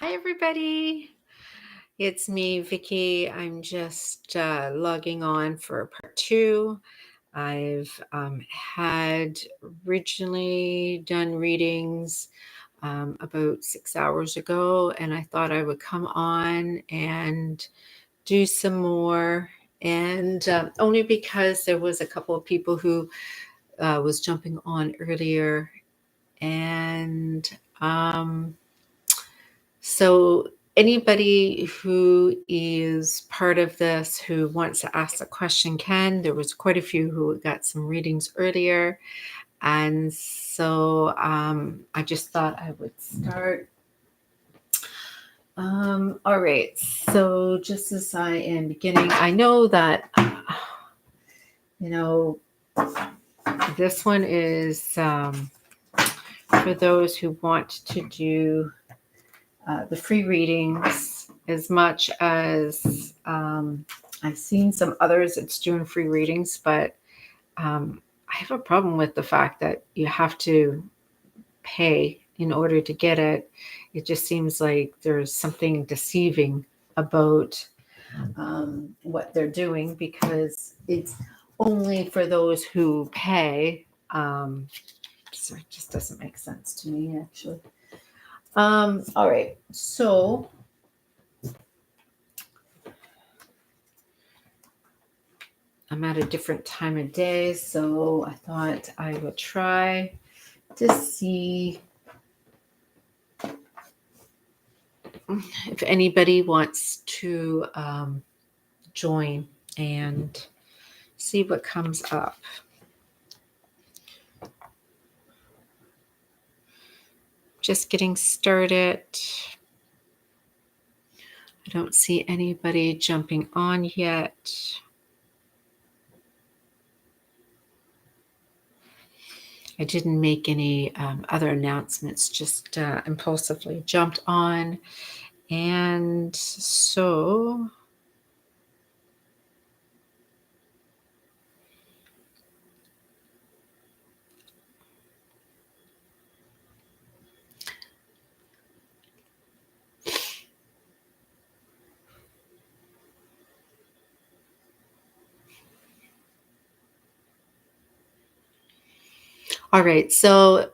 Hi, everybody. It's me, Vicky. I'm just logging on for part two. I've had originally done readings about 6 hours ago, and I thought I would come on and do some more. And only because there was a couple of people who was jumping on earlier, and so anybody who is part of this who wants to ask a question can. There was quite a few who got some readings earlier. And so I just thought I would start. All right. So just as I am beginning, I know that, you know, this one is for those who want to do the free readings as much as I've seen some others that's doing free readings, but I have a problem with the fact that you have to pay in order to get it. It just seems like there's something deceiving about what they're doing because it's only for those who pay. So it just doesn't make sense to me, actually. All right, so I'm at a different time of day, so I thought I would try to see if anybody wants to join and see what comes up. Just getting started. I don't see anybody jumping on yet. I didn't make any other announcements, just impulsively jumped on. And so all right, so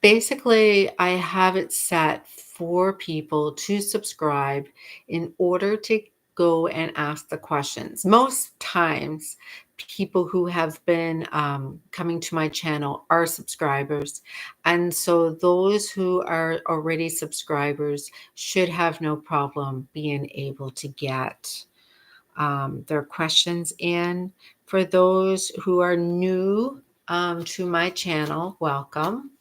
basically, I have it set for people to subscribe in order to go and ask the questions. Most times, people who have been coming to my channel are subscribers. And so those who are already subscribers should have no problem being able to get their questions in. For those who are new to my channel, welcome.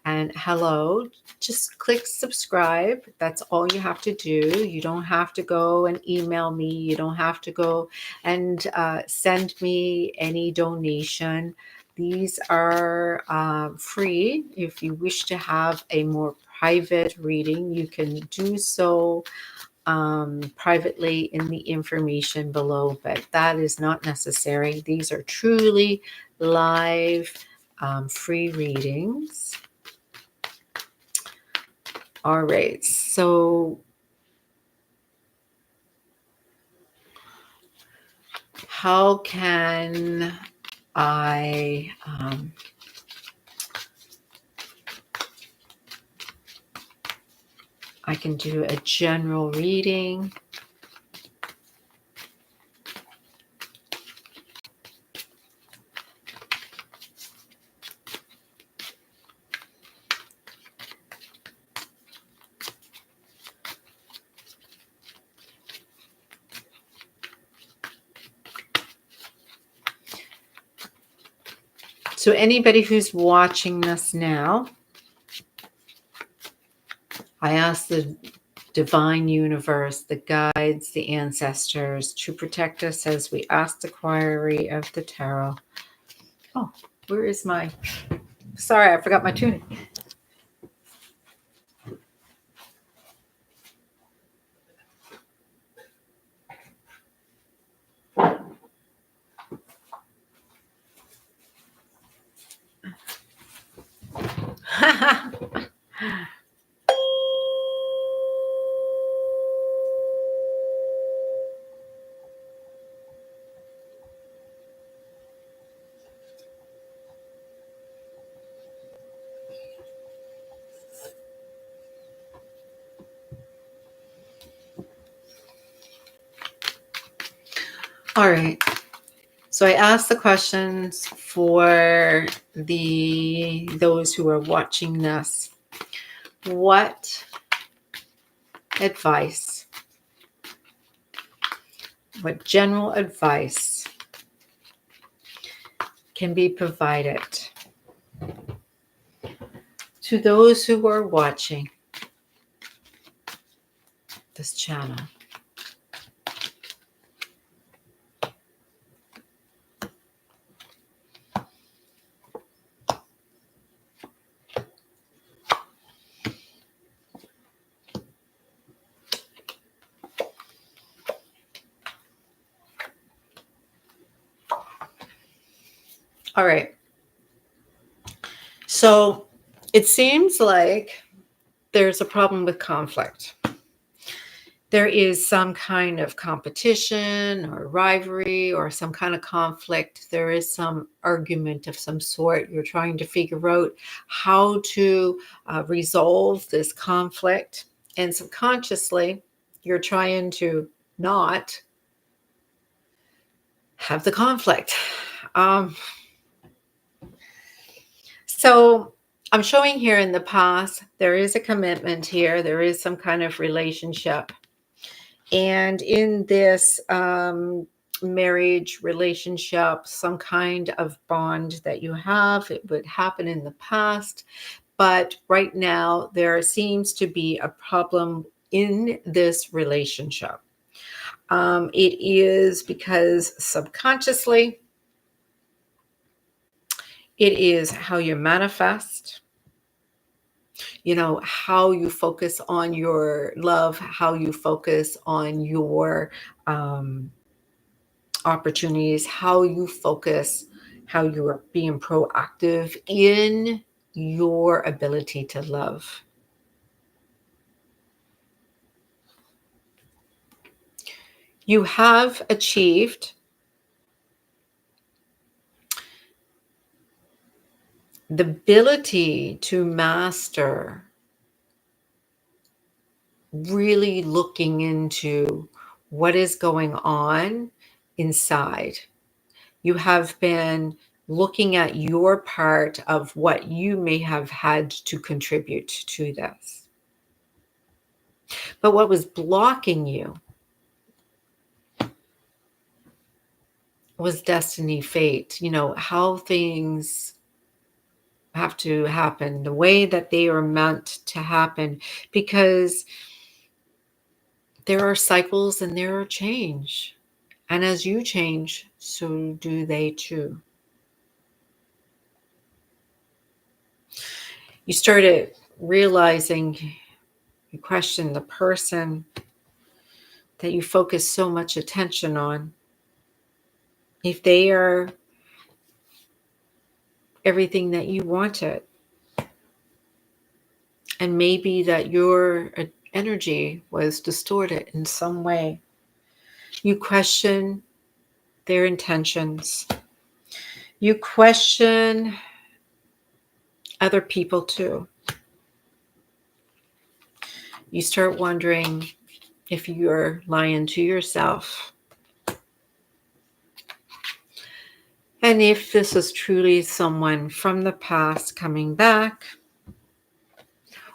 And hello, just click subscribe. That's all you have to do. You don't have to go and email me. You don't have to go and send me any donation. These are free. If you wish to have a more private reading, you can do so privately in the information below, but that is not necessary. These are truly live free readings. All right, so how can I I can do a general reading. So anybody who's watching this now, I ask the divine universe, the guides, the ancestors to protect us as we ask the query of the tarot. Oh, where is my... Sorry, I forgot my tuning. All right. So I asked the questions for those who are watching this. What advice, what general advice can be provided to those who are watching this channel? All right. So it seems like there's a problem with conflict. There is some kind of competition or rivalry or some kind of conflict. There is some argument of some sort. You're trying to figure out how to resolve this conflict. And subconsciously, you're trying to not have the conflict. Um, so I'm showing here in the past, there is a commitment here. There is some kind of relationship. And in this marriage relationship, some kind of bond that you have, it would happen in the past. But right now, there seems to be a problem in this relationship. It is because subconsciously, it is how you manifest, how you focus on your love, how you focus on your opportunities, how you focus, how you are being proactive in your ability to love. You have achieved the ability to master really looking into what is going on inside. You have been looking at your part of what you may have had to contribute to this. But what was blocking you was destiny, fate, how things have to happen, the way that they are meant to happen, because there are cycles and there are change. And as you change, so do they too. You started realizing, you question the person that you focus so much attention on. If they are everything that you wanted, and maybe that your energy was distorted in some way, you question their intentions. You question other people too. You start wondering if you're lying to yourself. And if this is truly someone from the past coming back,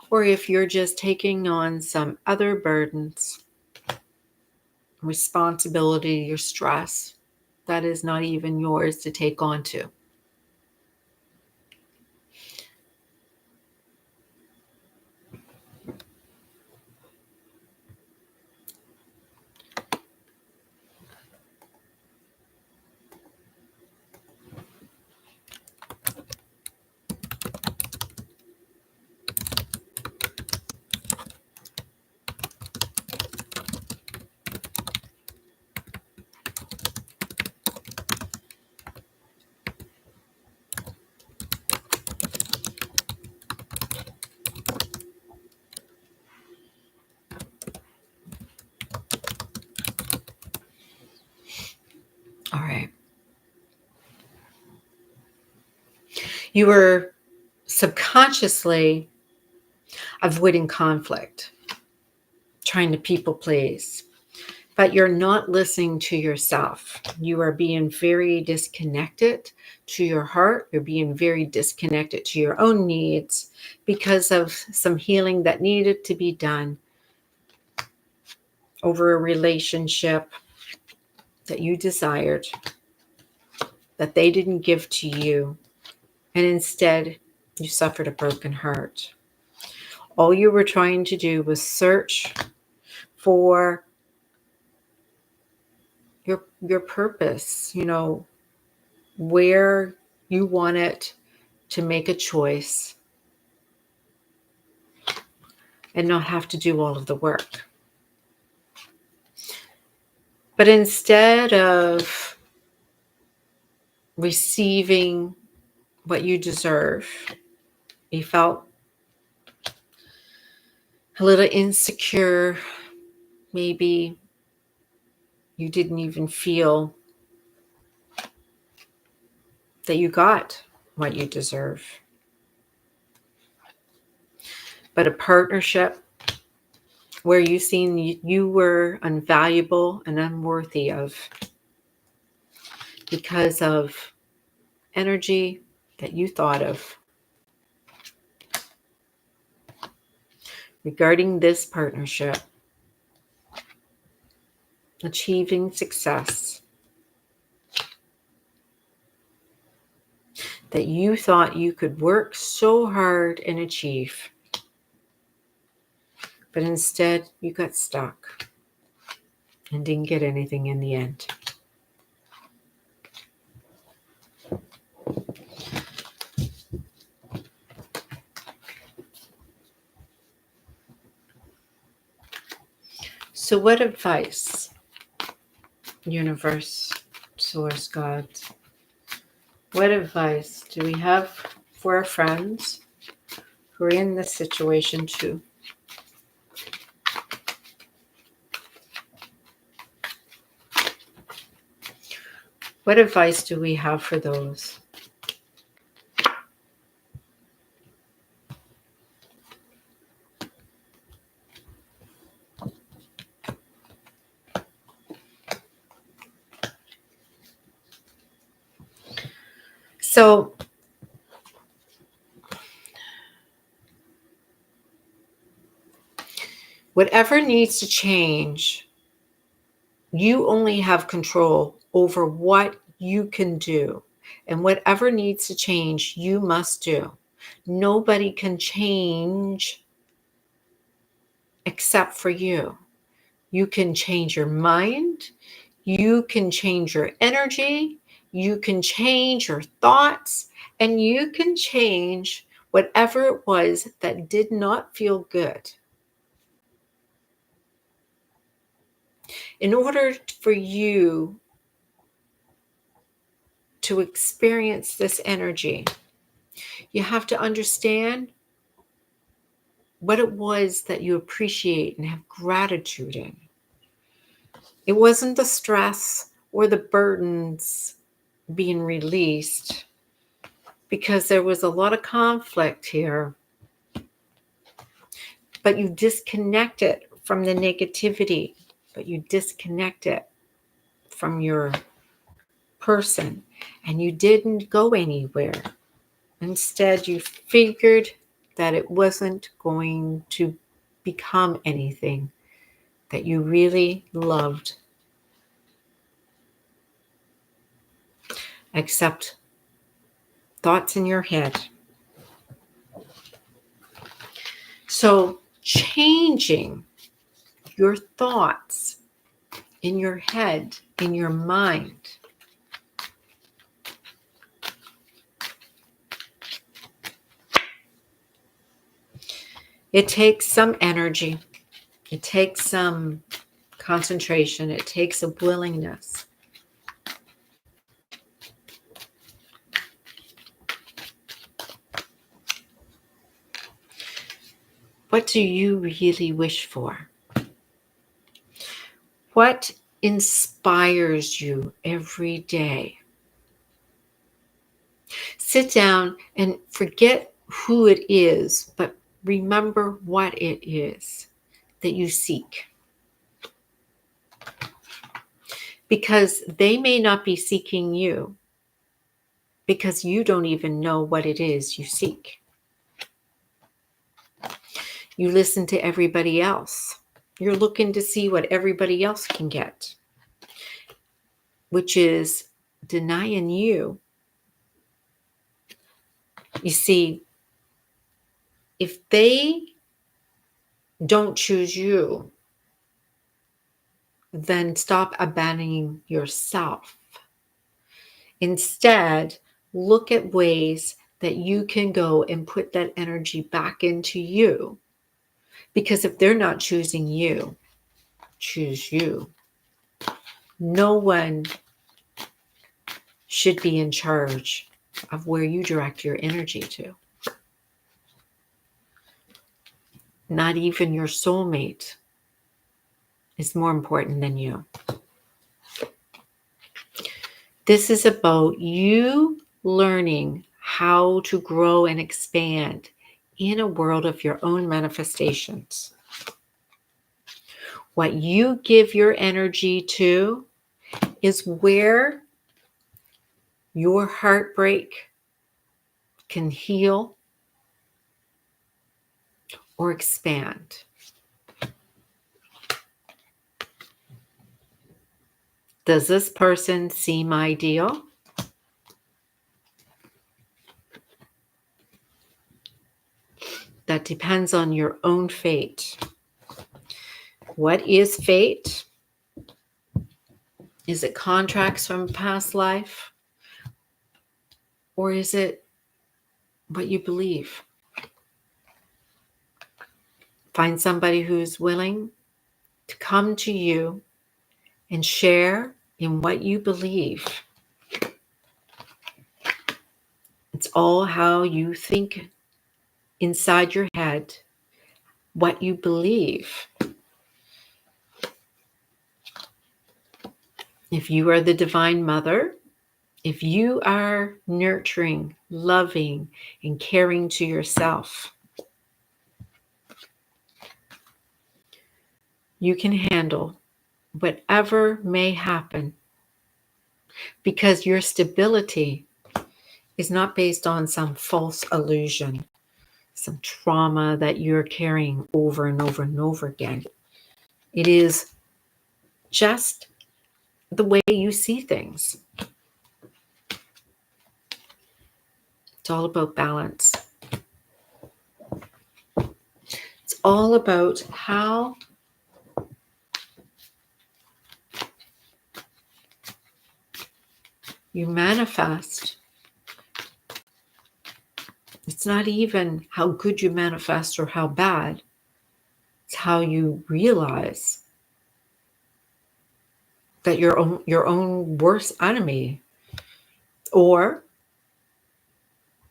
or if you're just taking on some other burdens, responsibility, or stress that is not even yours to take on to. All right. You were subconsciously avoiding conflict, trying to people please. but you're not listening to yourself. You are being very disconnected to your heart. You're being very disconnected to your own needs because of some healing that needed to be done over a relationship that you desired, that they didn't give to you, and instead you suffered a broken heart. All you were trying to do was search for your purpose, where you wanted to make a choice and not have to do all of the work. But instead of receiving what you deserve, you felt a little insecure. Maybe you didn't even feel that you got what you deserve. But a partnership where you seen you were unvaluable and unworthy of because of energy that you thought of regarding this partnership, achieving success, that you thought you could work so hard and achieve, but instead you got stuck and didn't get anything in the end. So what advice, universe, source, God, what advice do we have for our friends who are in this situation too? What advice do we have for those? So whatever needs to change, you only have control over what you can do. And whatever needs to change, you must do. Nobody can change except for you. You can change your mind. You can change your energy. You can change your thoughts. And you can change whatever it was that did not feel good. In order for you to experience this energy, you have to understand what it was that you appreciate and have gratitude in. It wasn't the stress or the burdens being released, because there was a lot of conflict here, but you disconnect it from the negativity, but you disconnect it from your person, and you didn't go anywhere. Instead, you figured that it wasn't going to become anything that you really loved, except thoughts in your head. So changing your thoughts in your head, in your mind, it takes some energy. It takes some concentration. It takes a willingness. What do you really wish for? What inspires you every day? Sit down and forget who it is, but remember what it is that you seek. because they may not be seeking you because you don't even know what it is you seek. You listen to everybody else. You're looking to see what everybody else can get, which is denying you. You see, if they don't choose you, then stop abandoning yourself. Instead, look at ways that you can go and put that energy back into you. Because if they're not choosing you, choose you. No one should be in charge of where you direct your energy to. Not even your soulmate is more important than you. This is about you learning how to grow and expand in a world of your own manifestations. What you give your energy to is where your heartbreak can heal or expand. Does this person seem ideal? That depends on your own fate. What is fate? Is it contracts from past life? Or is it what you believe? Find somebody who's willing to come to you and share in what you believe. It's all how you think inside your head, what you believe. If you are the Divine Mother, if you are nurturing, loving, and caring to yourself, you can handle whatever may happen because your stability is not based on some false illusion, some trauma that you're carrying over and over and over again. It is just the way you see things. It's all about balance. It's all about how you manifest. It's not even how good you manifest or how bad. It's how you realize that your own worst enemy. Or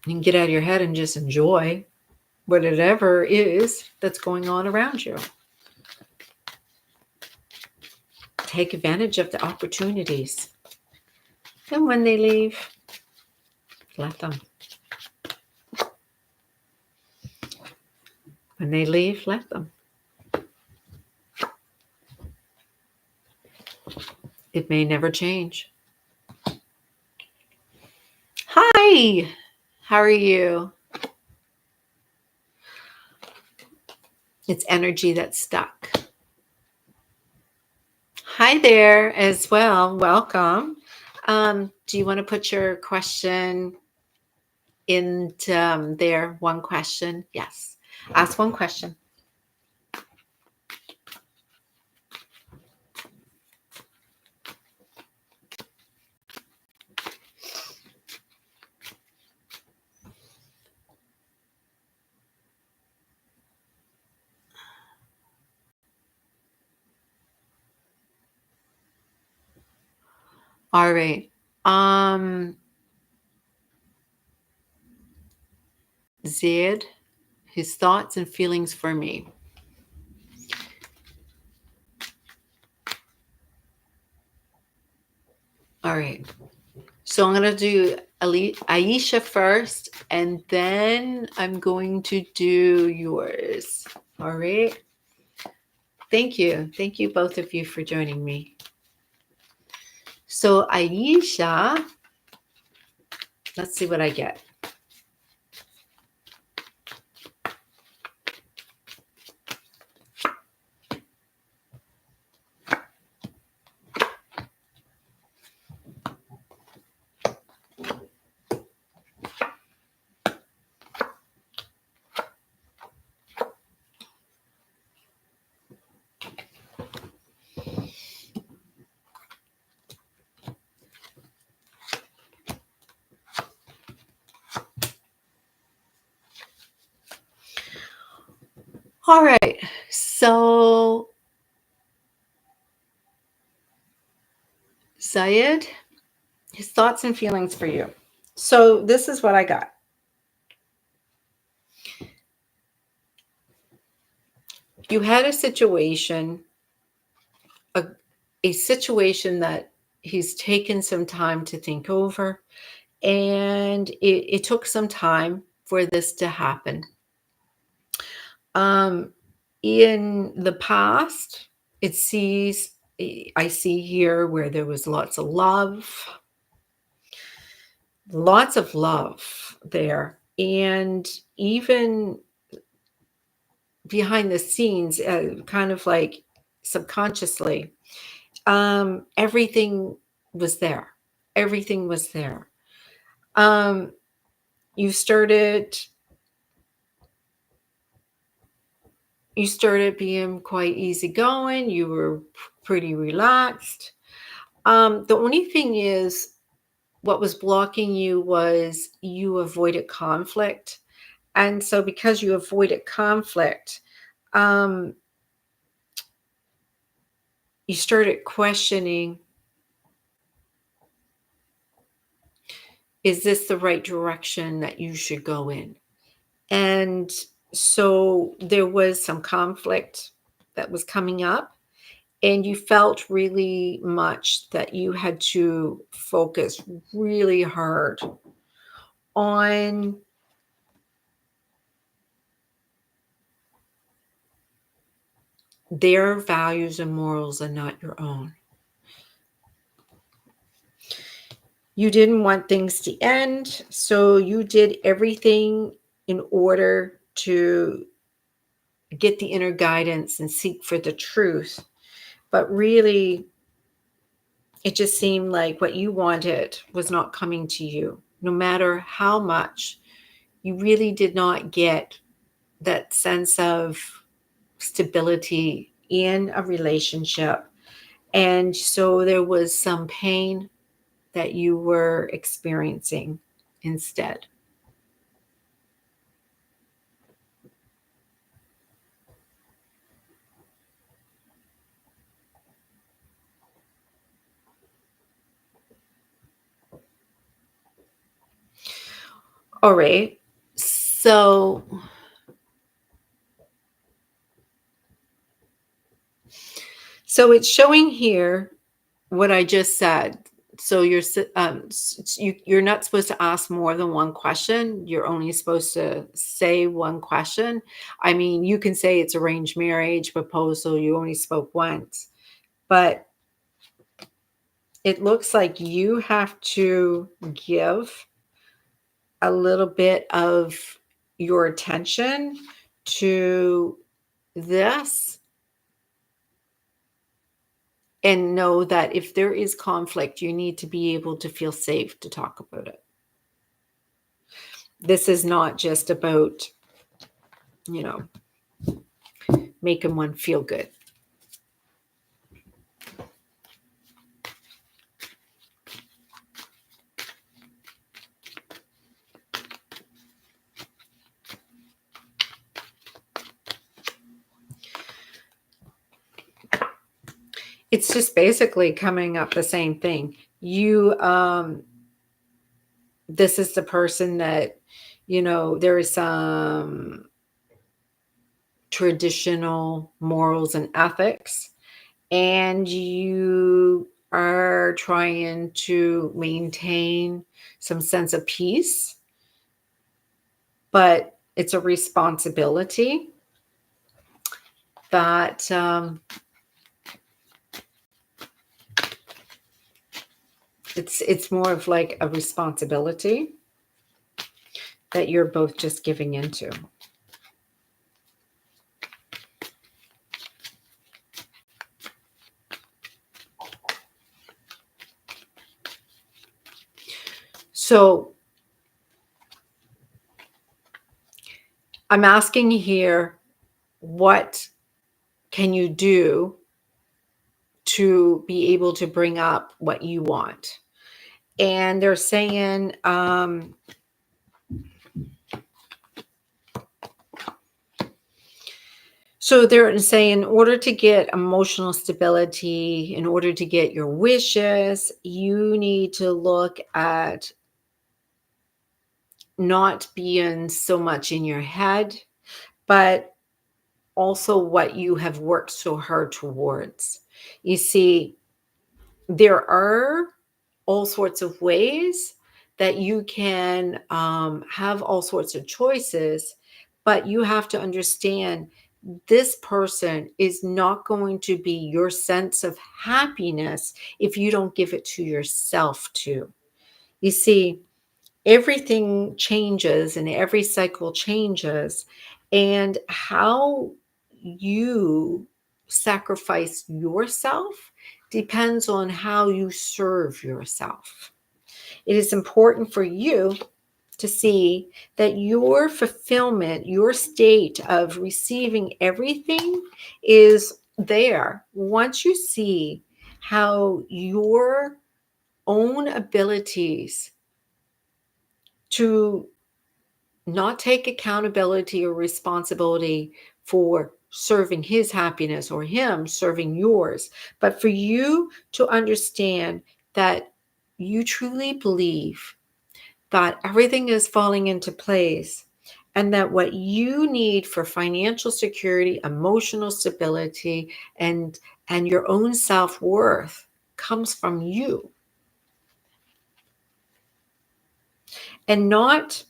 you can get out of your head and just enjoy whatever is that's going on around you. Take advantage of the opportunities. And when they leave, let them. When they leave, let them. It may never change. Hi, how are you? It's energy that's stuck. Hi there as well. Welcome. Do you want to put your question in there? One question? Yes. Ask one question. All right. Zed, his thoughts and feelings for me. All right. So I'm going to do Aisha first, and then I'm going to do yours. All right. Thank you. Thank you, both of you, for joining me. So Aisha, let's see what I get. All right. So Syed, his thoughts and feelings for you. So this is what I got. You had a situation, a, a situation that he's taken some time to think over, and it took some time for this to happen. Um, in the past, it sees I see here where there was lots of love there, and even behind the scenes, kind of like subconsciously, everything was there. Everything was there. Um, you started you started being quite easygoing. You were pretty relaxed. The only thing is, what was blocking you was you avoided conflict. And so, because you avoided conflict, um, you started questioning, is this the right direction that you should go in? And so, there was some conflict that was coming up. And you felt really much that you had to focus really hard on their values and morals and not your own. You didn't want things to end, so you did everything in order to get the inner guidance and seek for the truth. But really, it just seemed like what you wanted was not coming to you. No matter how much, you really did not get that sense of stability in a relationship. And so there was some pain that you were experiencing instead. All right. So it's showing here what I just said. So you're not supposed to ask more than one question. You're only supposed to say one question. I mean, you can say it's arranged marriage proposal. You only spoke once, but it looks like you have to give a little bit of your attention to this, and know that if there is conflict, you need to be able to feel safe to talk about it. This is not just about, you know, making one feel good. It's just basically coming up the same thing. This is the person that, there is some traditional morals and ethics, and you are trying to maintain some sense of peace, but it's a responsibility that It's more of like a responsibility that you're both just giving into. So I'm asking here, what can you do to be able to bring up what you want? And they're saying, so they're saying, in order to get emotional stability, in order to get your wishes, you need to look at not being so much in your head, but also what you have worked so hard towards. You see, there are all sorts of ways that you can have all sorts of choices, but you have to understand this person is not going to be your sense of happiness if you don't give it to yourself too. You see, everything changes and every cycle changes, and how you sacrifice yourself depends on how you serve yourself. It is important for you to see that your fulfillment, your state of receiving everything is there. Once you see how your own abilities to not take accountability or responsibility for serving his happiness or him serving yours, but for you to understand that you truly believe that everything is falling into place, and that what you need for financial security, emotional stability, and your own self-worth comes from you and not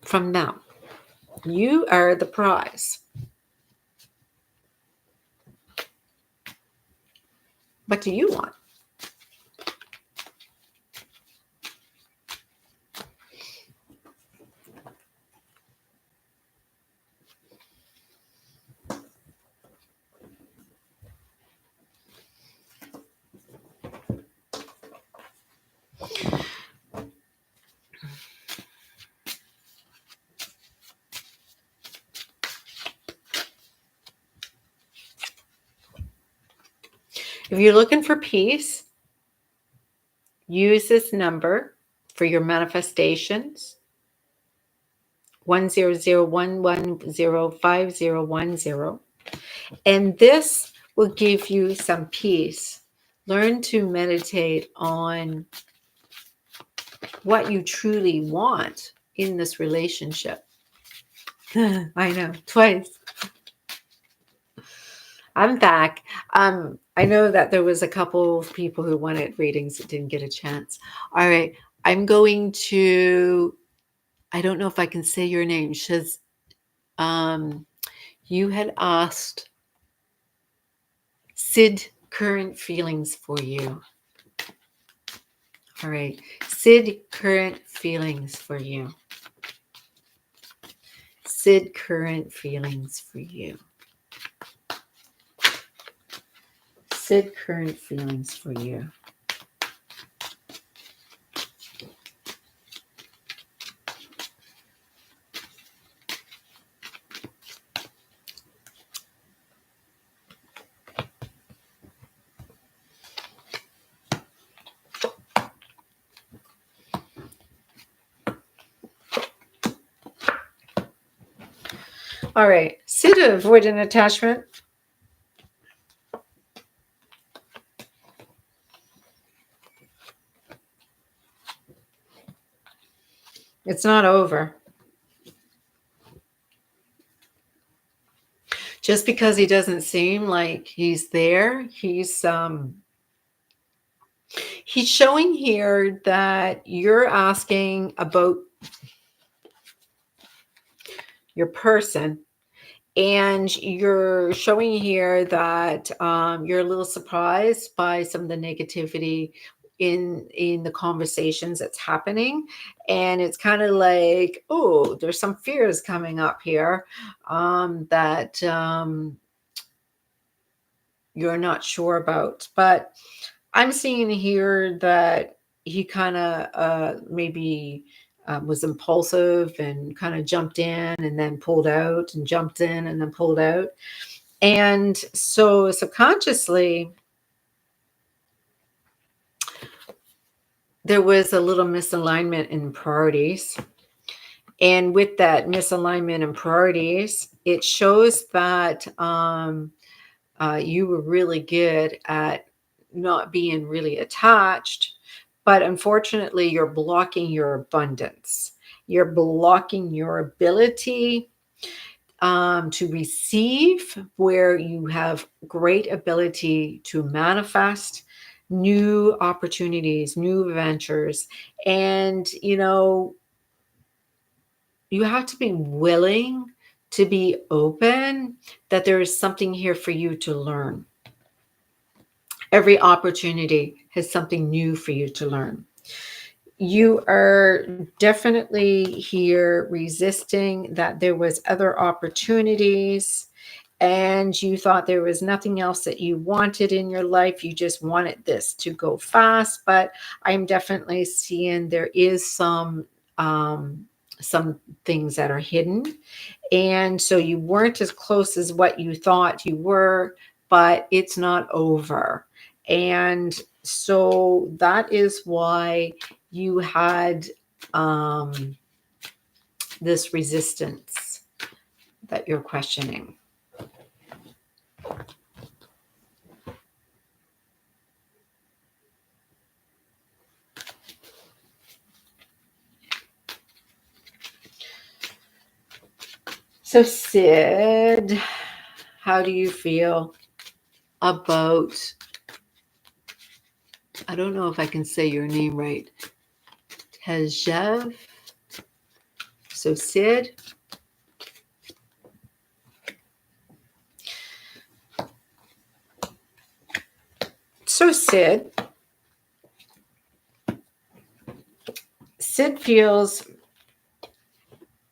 from them. You are the prize. What do you want? If you're looking for peace, use this number for your manifestations: 10011051010. And this will give you some peace. Learn to meditate on what you truly want in this relationship. I know, twice. I'm back. I know that there was a couple of people who wanted readings that didn't get a chance. All right. I'm going to, I don't know if I can say your name. You had asked Sid, current feelings for you. All right. Sid, current feelings for you. Sid, current feelings for you. Sid, current feelings for you. All right. Sid, avoid an attachment. It's not over. Just because he doesn't seem like he's there, he's showing here that you're asking about your person, And you're showing here that you're a little surprised by some of the negativity in the conversations that's happening, and it's kind of like, oh, there's some fears coming up here that you're not sure about. But I'm seeing here that he kind of maybe was impulsive and kind of jumped in and then pulled out, and jumped in and then pulled out. And so subconsciously, there was a little misalignment in priorities. And with that misalignment in priorities, it shows that you were really good at not being really attached, but unfortunately, you're blocking your abundance. You're blocking your ability to receive, where you have great ability to manifest new opportunities, new ventures. And, you have to be willing to be open that there is something here for you to learn. Every opportunity has something new for you to learn. You are definitely here resisting that there was other opportunities, and you thought there was nothing else that you wanted in your life. You just wanted this to go fast. But I'm definitely seeing there is some things that are hidden, and so you weren't as close as what you thought you were, but it's not over. And so that is why you had um, this resistance that you're questioning. So, Sid, how do you feel about, I don't know if I can say your name right, Tejev? So, Sid, Sid feels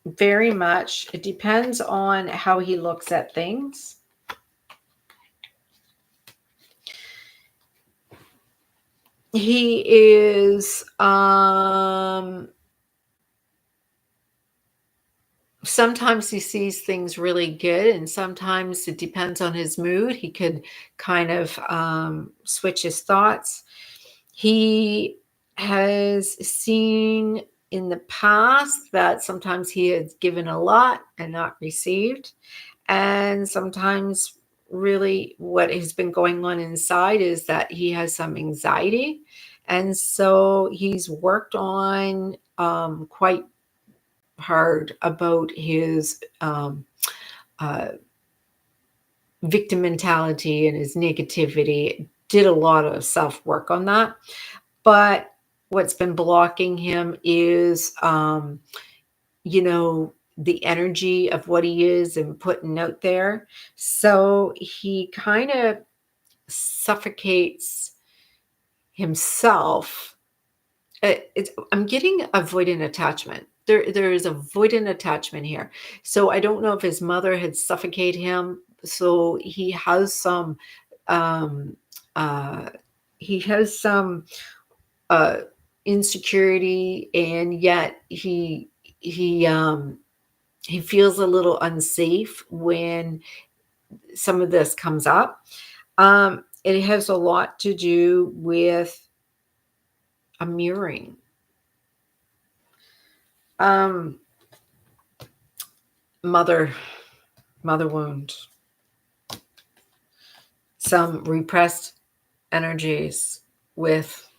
very much, it depends on how he looks at things. He is sometimes he sees things really good, and sometimes it depends on his mood. He could kind of switch his thoughts. He has seen in the past that sometimes he has given a lot and not received. And sometimes, really, what has been going on inside is that he has some anxiety. And so he's worked on quite hard about his victim mentality and his negativity, did a lot of self work on that. But what's been blocking him is, the energy of what he is and putting out there. So he kind of suffocates himself. I'm getting avoidant attachment. There is avoidant attachment here. So I don't know if his mother had suffocated him. So um, he has some insecurity, and yet he feels a little unsafe when some of this comes up. It has a lot to do with a mirroring. Mother wound, some repressed energies with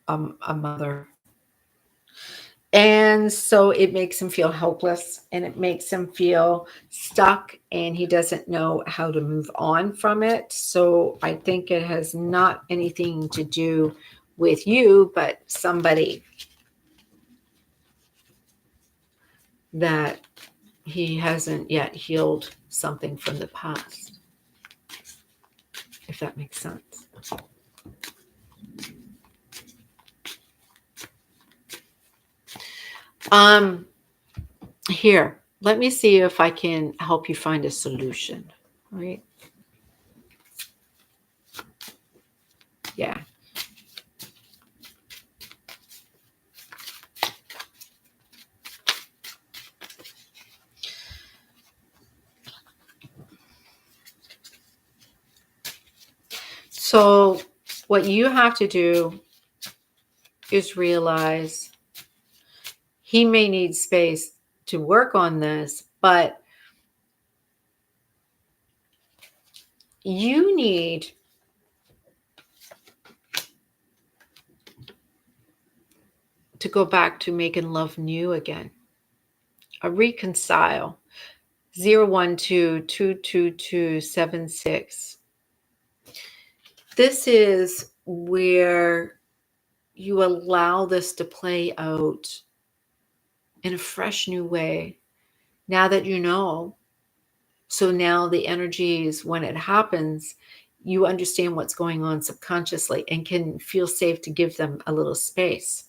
a mother. And so it makes him feel helpless, and it makes him feel stuck, and he doesn't know how to move on from it. So I think it has not anything to do with you, but somebody that he hasn't yet healed something from the past, if that makes sense. Here, let me see if I can help you find a solution, right? Yeah. So what you have to do is realize he may need space to work on this, but you need to go back to making love new again. A reconcile. 012-222-76. This is where you allow this to play out in a fresh new way now that you know. So now the energies, when it happens, you understand what's going on subconsciously and can feel safe to give them a little space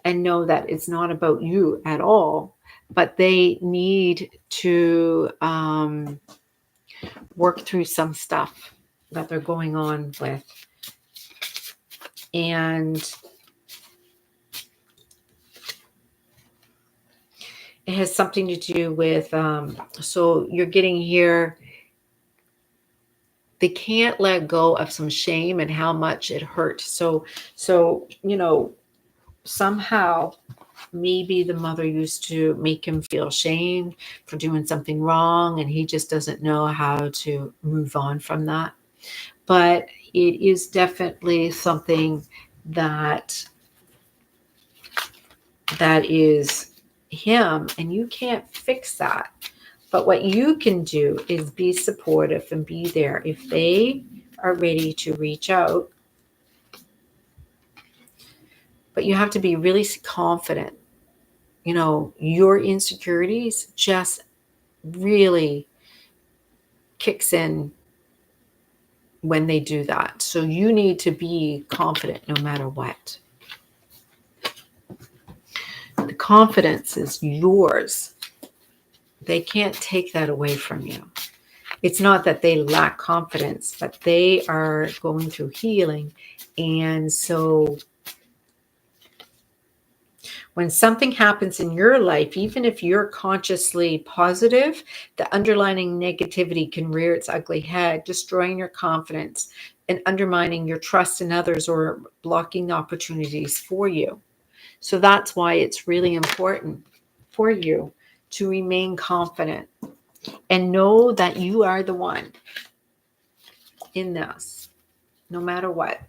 and know that it's not about you at all, but they need to work through some stuff that they're going on with. And it has something to do with, so you're getting here, they can't let go of some shame and how much it hurt. So, somehow maybe the mother used to make him feel shamed for doing something wrong, and he just doesn't know how to move on from that. But it is definitely something that is him, and you can't fix that. But what you can do is be supportive and be there. If they are ready to reach out, but you have to be really confident. Your insecurities just really kicks in when they do that. So you need to be confident no matter what. The confidence is yours. They can't take that away from you. It's not that they lack confidence, but they are going through healing. And so when something happens in your life, even if you're consciously positive, the underlying negativity can rear its ugly head, destroying your confidence and undermining your trust in others or blocking opportunities for you. So that's why it's really important for you to remain confident and know that you are the one in this, no matter what.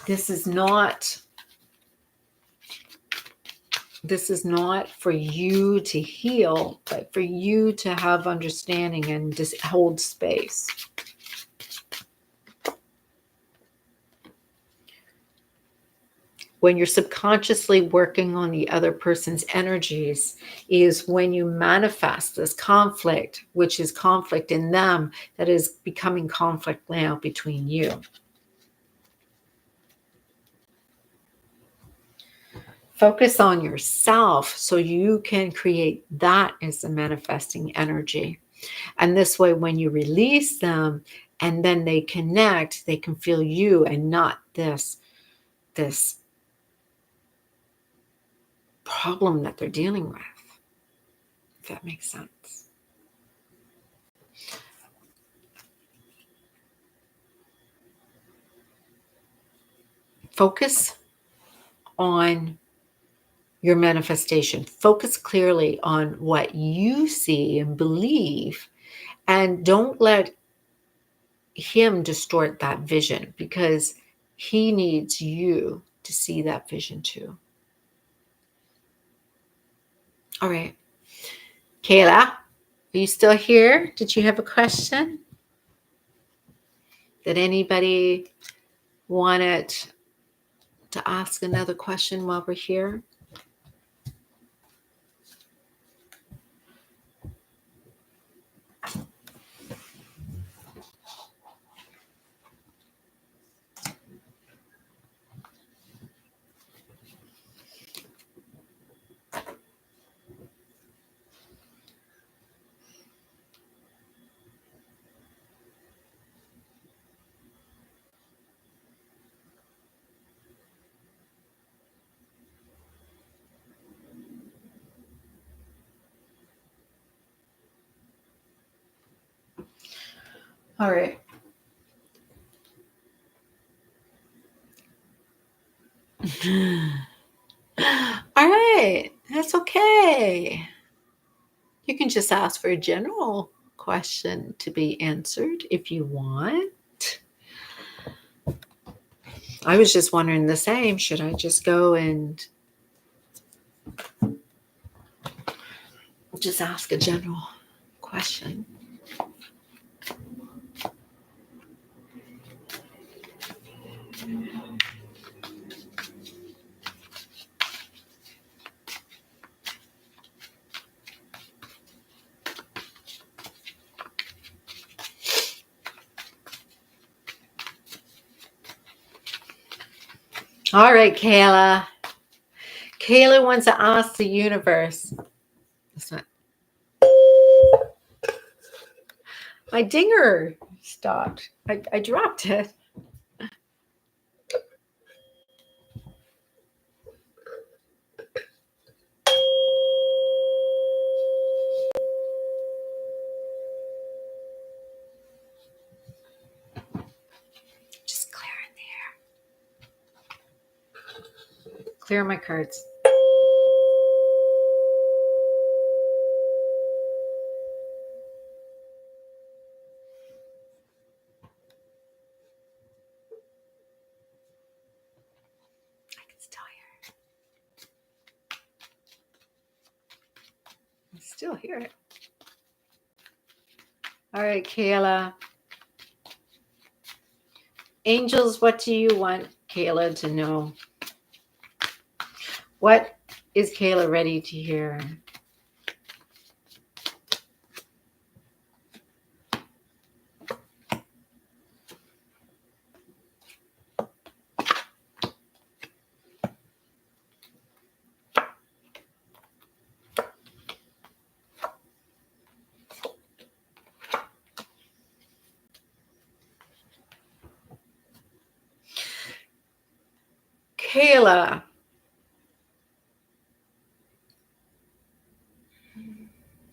This is not for you to heal, but for you to have understanding and just hold space. When you're subconsciously working on the other person's energies is when you manifest this conflict, which is conflict in them that is becoming conflict now between you. Focus on yourself so you can create that as a manifesting energy. And this way, when you release them and then they connect, they can feel you and not this problem that they're dealing with. If that makes sense. Focus on your manifestation. Focus clearly on what you see and believe, and don't let him distort that vision, because he needs you to see that vision too. All right. Kayla, are you still here? Did you have a question? Did anybody wanted to ask another question while we're here? All right. All right. That's okay. You can just ask for a general question to be answered if you want. I was just wondering the same. Should I just go and just ask a general question? All right, Kayla. Kayla wants to ask the universe. That's not. My dinger stopped. I dropped it. Just clearing the air. Clear my cards. I can still hear it. I still hear it. All right, Kayla. Angels, what do you want Kayla to know? What is Kayla ready to hear? Kayla,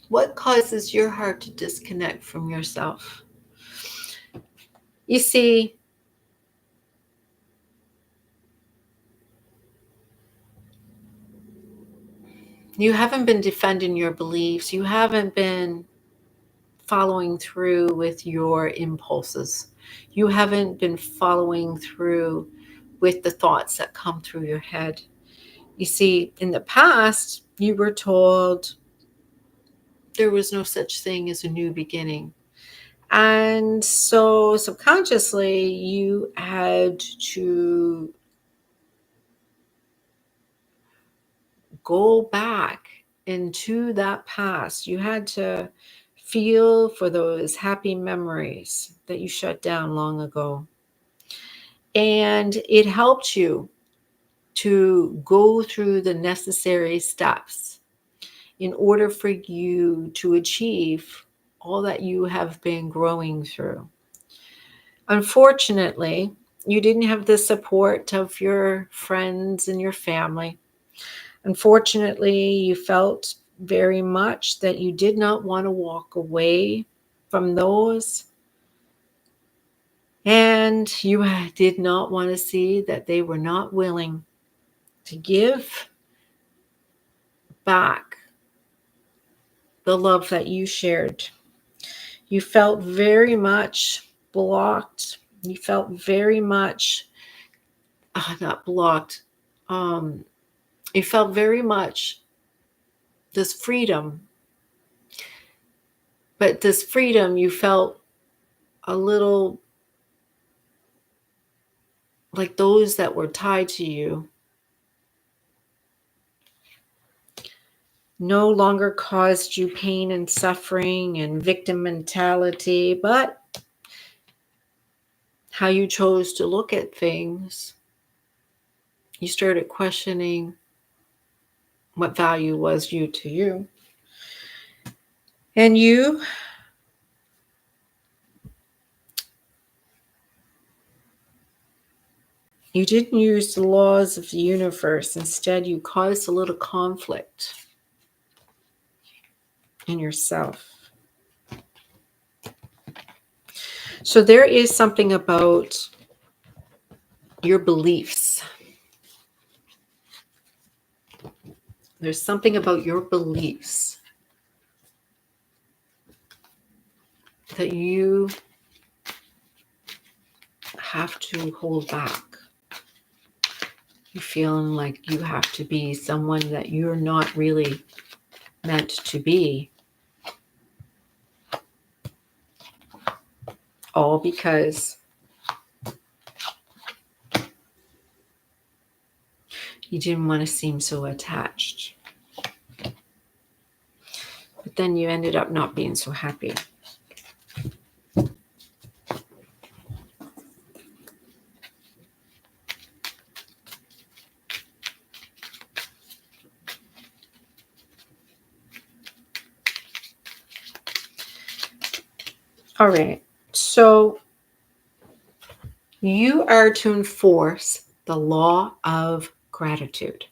what causes your heart to disconnect from yourself? You see, you haven't been defending your beliefs. You haven't been following through with your impulses. You haven't been following through with the thoughts that come through your head. You see, in the past, you were told there was no such thing as a new beginning. And so subconsciously, you had to go back into that past. You had to feel for those happy memories that you shut down long ago. And it helped you to go through the necessary steps in order for you to achieve all that you have been growing through. Unfortunately, you didn't have the support of your friends and your family. Unfortunately, you felt very much that you did not want to walk away from those. And you did not want to see that they were not willing to give back the love that you shared. You felt very much blocked. You felt very much, not blocked, you felt very much this freedom. But this freedom, you felt a little like those that were tied to you no longer caused you pain and suffering and victim mentality, but how you chose to look at things, you started questioning what value was you to you. And you didn't use the laws of the universe. Instead, you caused a little conflict in yourself. So there is something about your beliefs. There's something about your beliefs that you have to hold back. You're feeling like you have to be someone that you're not really meant to be. All because you didn't want to seem so attached. But then you ended up not being so happy. All right. So you are to enforce the law of gratitude.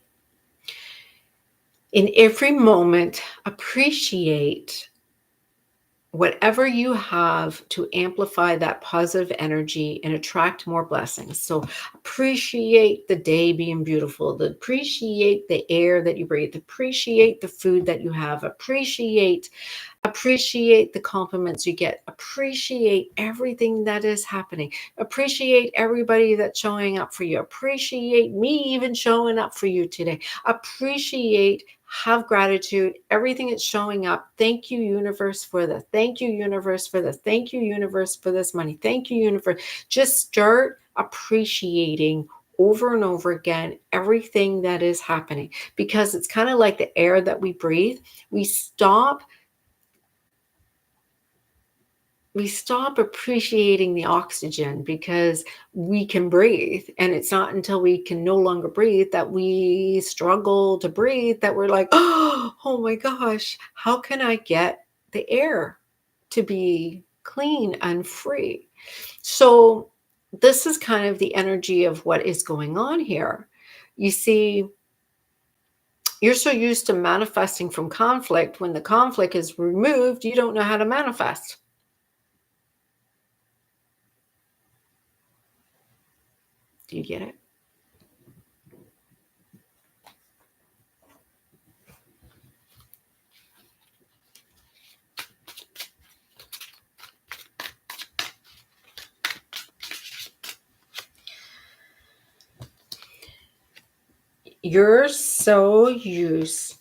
In every moment, appreciate whatever you have to amplify that positive energy and attract more blessings. So appreciate the day being beautiful, appreciate the air that you breathe, appreciate the food that you have, appreciate the compliments you get, appreciate everything that is happening, appreciate everybody that's showing up for you, appreciate me even showing up for you today, appreciate, have gratitude, everything is showing up. Thank you, universe, for this. Thank you, universe, for this. Thank you, universe, for this money. Thank you, universe. Just start appreciating over and over again everything that is happening, because it's kind of like the air that we breathe. We stop appreciating the oxygen because we can breathe. And it's not until we can no longer breathe that we struggle to breathe, that we're like, oh my gosh, how can I get the air to be clean and free? So this is kind of the energy of what is going on here. You see, you're so used to manifesting from conflict. When the conflict is removed, you don't know how to manifest. Do you get it? You're so used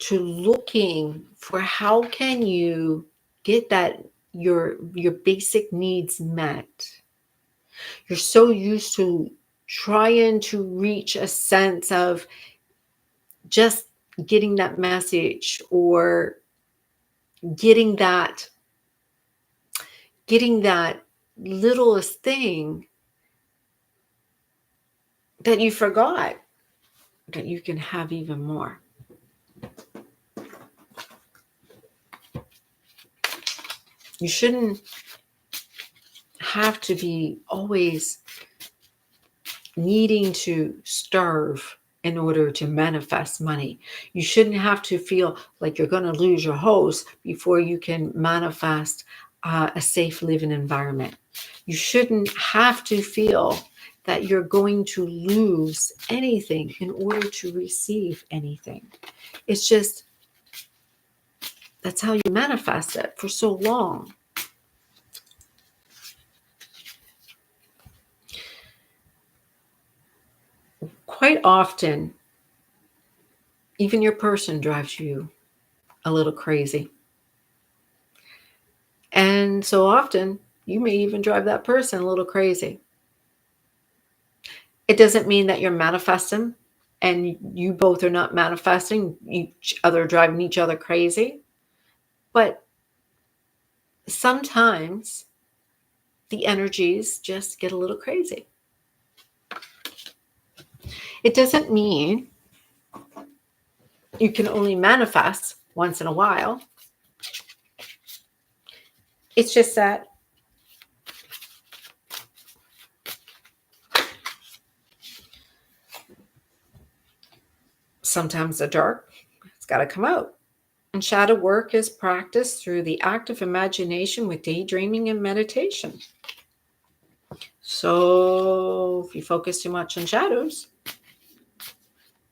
to looking for how can you get that your basic needs met. You're so used to trying to reach a sense of just getting that message, or getting that littlest thing, that you forgot that you can have even more. You shouldn't have to be always needing to starve in order to manifest money. You shouldn't have to feel like you're going to lose your house before you can manifest a safe living environment. You shouldn't have to feel that you're going to lose anything in order to receive anything. It's just, that's how you manifest it for so long. Quite often, even your person drives you a little crazy. And so often, you may even drive that person a little crazy. It doesn't mean that you're manifesting and you both are not manifesting, each other driving each other crazy. But sometimes the energies just get a little crazy. It doesn't mean you can only manifest once in a while. It's just that sometimes the dark, it's got to come out. And shadow work is practiced through the active imagination with daydreaming and meditation. So if you focus too much on shadows,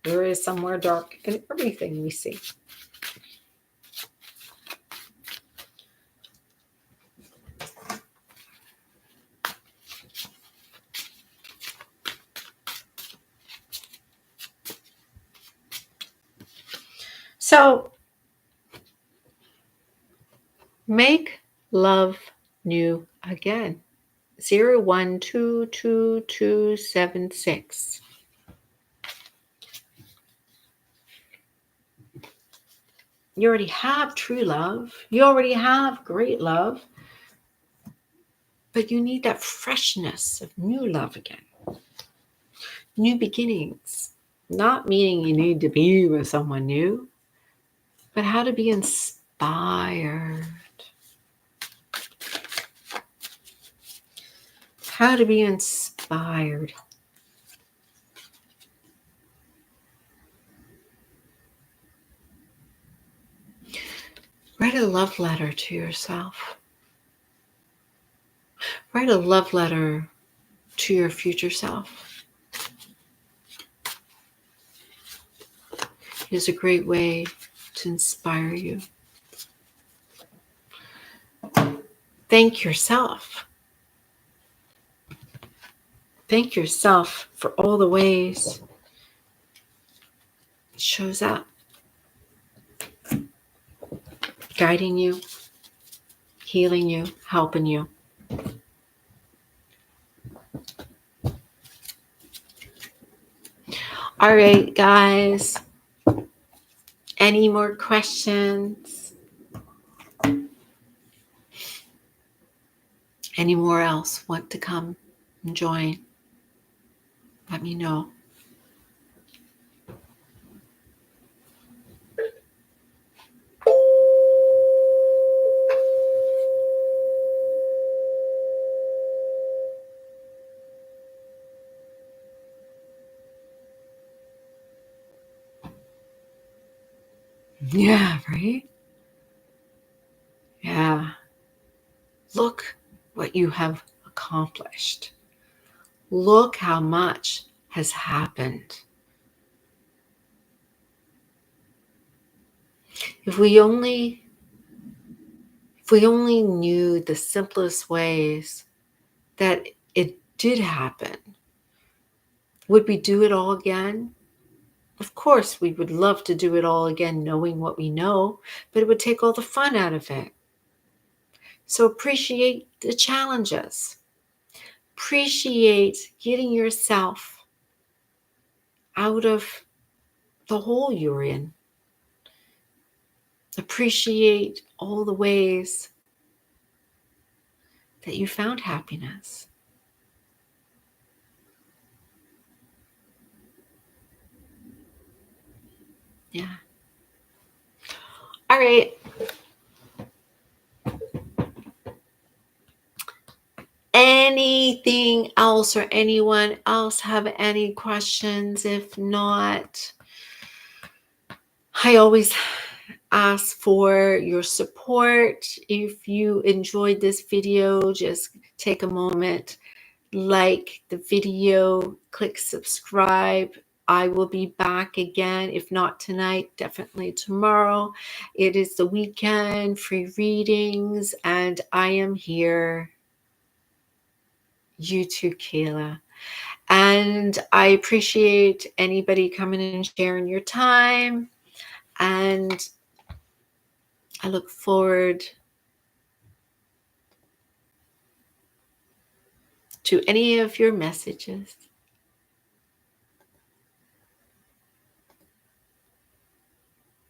there is somewhere dark in everything we see. So make love new again. 012276. You already have true love. You already have great love. But you need that freshness of new love again. New beginnings. Not meaning you need to be with someone new, but how to be inspired. How to be inspired. Write a love letter to yourself. Write a love letter to your future self. It is a great way to inspire you. Thank yourself. Thank yourself for all the ways it shows up. Guiding you, healing you, helping you. All right, guys. Any more questions? Any more else want to come and join? Let me know. Yeah, right? Yeah. Look what you have accomplished. Look how much has happened. If we only knew the simplest ways that it did happen, would we do it all again? Of course, we would love to do it all again, knowing what we know, but it would take all the fun out of it. So appreciate the challenges. Appreciate getting yourself out of the hole you're in. Appreciate all the ways that you found happiness. Yeah. All right. Anything else or anyone else have any questions? If not, I always ask for your support. If you enjoyed this video, just take a moment, like the video, click subscribe. I will be back again, if not tonight, definitely tomorrow. It is the weekend, free readings, and I am here. You too, Kayla. And I appreciate anybody coming and sharing your time. And I look forward to any of your messages.